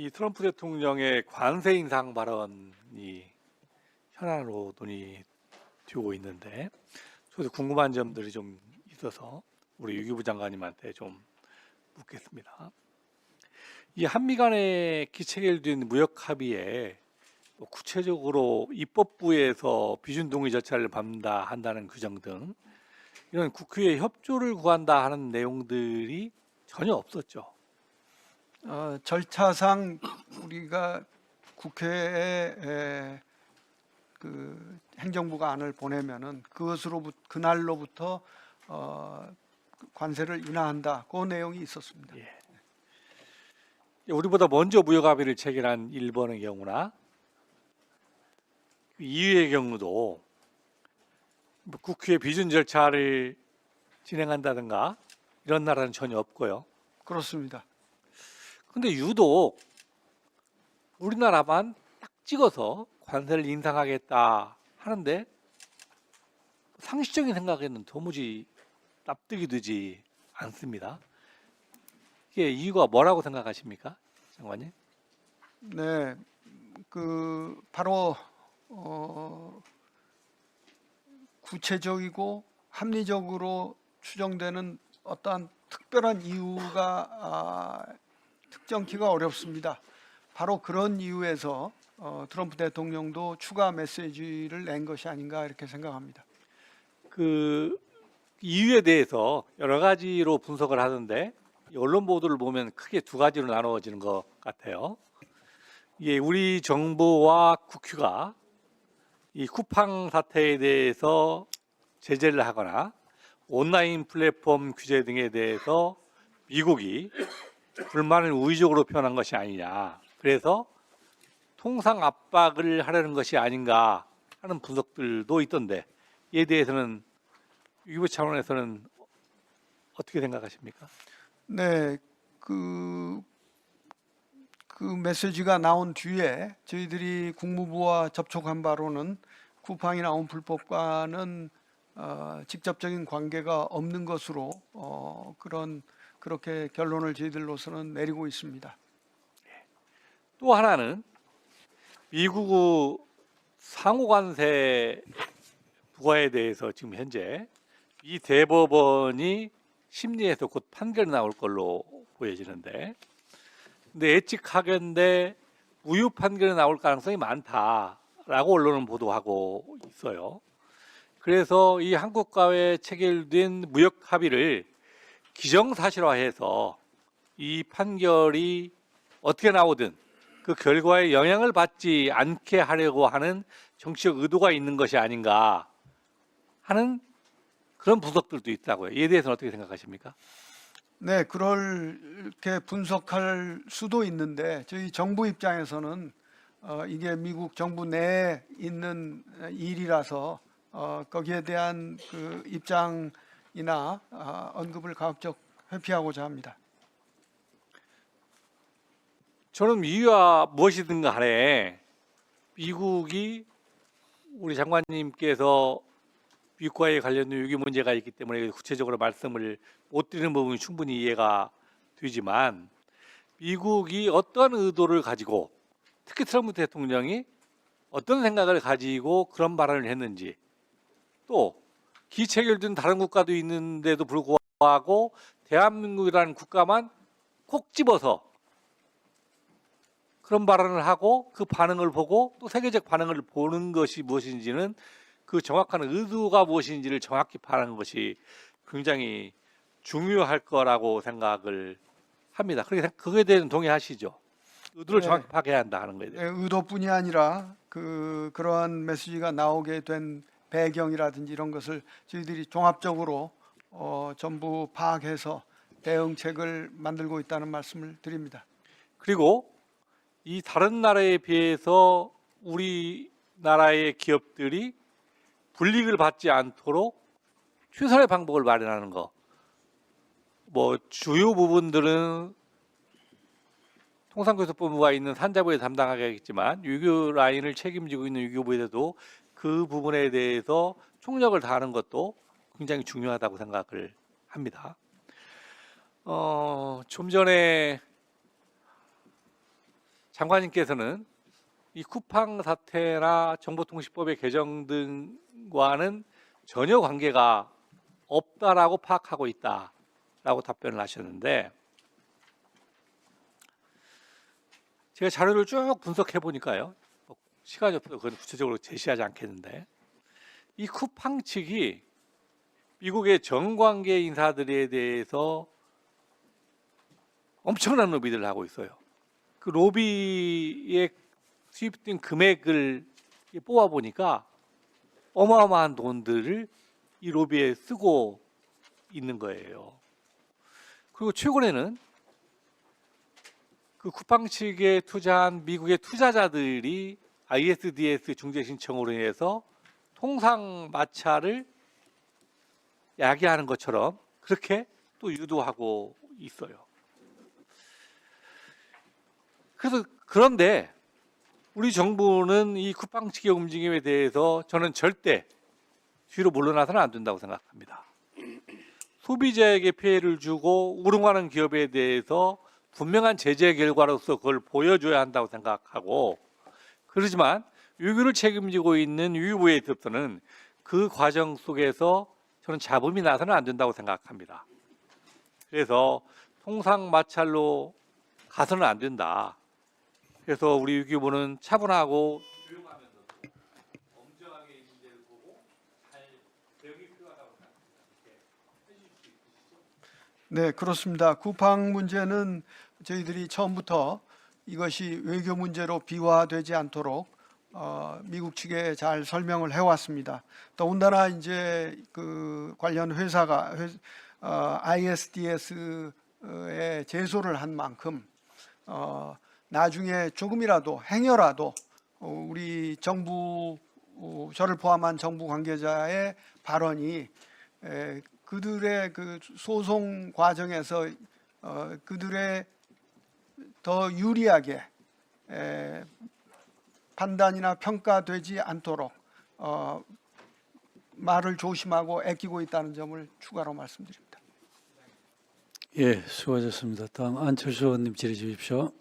이 트럼프 대통령의 관세 인상 발언이 현안으로 논의되고 있는데, 저도 궁금한 점들이 좀 있어서 우리 유기부 장관님한테 좀 묻겠습니다. 이 한미 간에 기체결된 무역 합의에 구체적으로 입법부에서 비준 동의 절차를 밟는다 한다는 규정 등 이런 국회의 협조를 구한다 하는 내용들이 전혀 없었죠. 절차상 우리가 국회에 그 행정부가 안을 보내면은 그날로부터 관세를 인하한다. 그 내용이 있었습니다. 예. 우리보다 먼저 무역 합의를 체결한 일본의 경우나 EU의 경우도 국회 비준 절차를 진행한다든가 이런 나라는 전혀 없고요. 그렇습니다. 근데 유독 우리나라만 딱 찍어서 관세를 인상하겠다 하는데 상식적인 생각에는 도무지 납득이 되지 않습니다. 이게 이유가 뭐라고 생각하십니까, 장관님? 네, 바로 구체적이고 합리적으로 추정되는 어떠한 특별한 이유가 특정키가 어렵습니다. 바로 그런 이유에서 트럼프 대통령도 추가 메시지를 낸 것이 아닌가 이렇게 생각합니다. 그 이유에 대해서 여러 가지로 분석을 하던데 언론 보도를 보면 크게 두 가지로 나누어지는 것 같아요. 이게 우리 정부와 국회가 이 쿠팡 사태에 대해서 제재를 하거나 온라인 플랫폼 규제 등에 대해서 미국이 불만을 우회적으로 표현한 것이 아니냐. 그래서 통상 압박을 하려는 것이 아닌가 하는 분석들도 있던데 이에 대해서는 유기부 차원에서는 어떻게 생각하십니까? 네, 그 메시지가 나온 뒤에 저희들이 국무부와 접촉한 바로는 쿠팡이 나온 불법과는 직접적인 관계가 없는 것으로 그렇게 결론을 저희들로서는 내리고 있습니다. 또 하나는 미국 상호관세 부과에 대해서 지금 현재 미 대법원이 심리에서 곧 판결이 나올 걸로 보여지는데, 근데 예측하건대 무효 판결이 나올 가능성이 많다라고 언론은 보도하고 있어요. 그래서 이 한국과의 체결된 무역 합의를 기정사실화해서 이 판결이 어떻게 나오든 그 결과에 영향을 받지 않게 하려고 하는 정치적 의도가 있는 것이 아닌가 하는 그런 분석들도 있다고요. 이에 대해서는 어떻게 생각하십니까? 네, 그렇게 분석할 수도 있는데 저희 정부 입장에서는 이게 미국 정부 내에 있는 일이라서 거기에 대한 그 입장이나 언급을 가급적 회피하고자 합니다. 저는 이유가 무엇이든 간에 미국이 우리 장관님께서 미국과의 관련된 유기 문제가 있기 때문에 구체적으로 말씀을 못 드리는 부분이 충분히 이해가 되지만, 미국이 어떤 의도를 가지고 특히 트럼프 대통령이 어떤 생각을 가지고 그런 발언을 했는지, 또 기체결된 다른 국가도 있는데도 불구하고 대한민국이라는 국가만 콕 집어서 그런 발언을 하고 그 반응을 보고 또 세계적 반응을 보는 것이 무엇인지는 그 정확한 의도가 무엇인지를 정확히 파악하는 것이 굉장히 중요할 거라고 생각을 합니다. 그거에 대해서는 동의하시죠? 의도를 네. 정확히 파악해야 한다 하는 거에 대해서. 네, 의도뿐이 아니라 그러한 메시지가 나오게 된 배경이라든지 이런 것을 저희들이 종합적으로 전부 파악해서 대응책을 만들고 있다는 말씀을 드립니다. 그리고 이 다른 나라에 비해서 우리나라의 기업들이 불이익을 받지 않도록 최선의 방법을 마련하는 거. 뭐 주요 부분들은 통상교섭본부가 있는 산자부에 담당하겠지만 유교 라인을 책임지고 있는 유교부에도 그 부분에 대해서 총력을 다하는 것도 굉장히 중요하다고 생각을 합니다. 좀 전에 장관님께서는 이 쿠팡 사태나 정보통신법의 개정 등과는 전혀 관계가 없다라고 파악하고 있다라고 답변을 하셨는데, 제가 자료를 쭉 분석해 보니까요, 시간이 없어서 그건 구체적으로 제시하지 않겠는데, 이 쿠팡 측이 미국의 정관계 인사들에 대해서 엄청난 로비를 하고 있어요. 그 로비에 수입된 금액을 뽑아 보니까 어마어마한 돈들을 이 로비에 쓰고 있는 거예요. 그리고 최근에는 그 쿠팡 측에 투자한 미국의 투자자들이 ISDS 중재 신청으로 인해서 통상 마찰을 야기하는 것처럼 그렇게 또 유도하고 있어요. 그런데 우리 정부는 이 쿠팡 측의 움직임에 대해서 저는 절대 뒤로 물러나서는 안 된다고 생각합니다. 소비자에게 피해를 주고 우롱하는 기업에 대해서 분명한 제재 결과로서 그걸 보여줘야 한다고 생각하고, 그렇지만 유교를 책임지고 있는 유유부에 있어서는 그 과정 속에서 저는 잡음이 나서는 안 된다고 생각합니다. 그래서 통상 마찰로 가서는 안 된다. 그래서 우리 유교부는 차분하고 조용하면서도 엄정하게 이 문제를 보고 잘 대응이 필요하다고 생각합니다. 해주실 수 있으시죠? 네, 그렇습니다. 쿠팡 문제는 저희들이 처음부터 이것이 외교 문제로 비화되지 않도록 미국 측에 잘 설명을 해왔습니다. 더군다나 이제 그 관련 회사가 ISDS에 제소를 한 만큼 나중에 조금이라도 행여라도 우리 정부, 저를 포함한 정부 관계자의 발언이 그들의 그 소송 과정에서 그들의 더 유리하게 판단이나 평가되지 않도록 말을 조심하고 아끼고 있다는 점을 추가로 말씀드립니다. 예, 수고하셨습니다. 다음 안철수 의원님 질의 주십시오.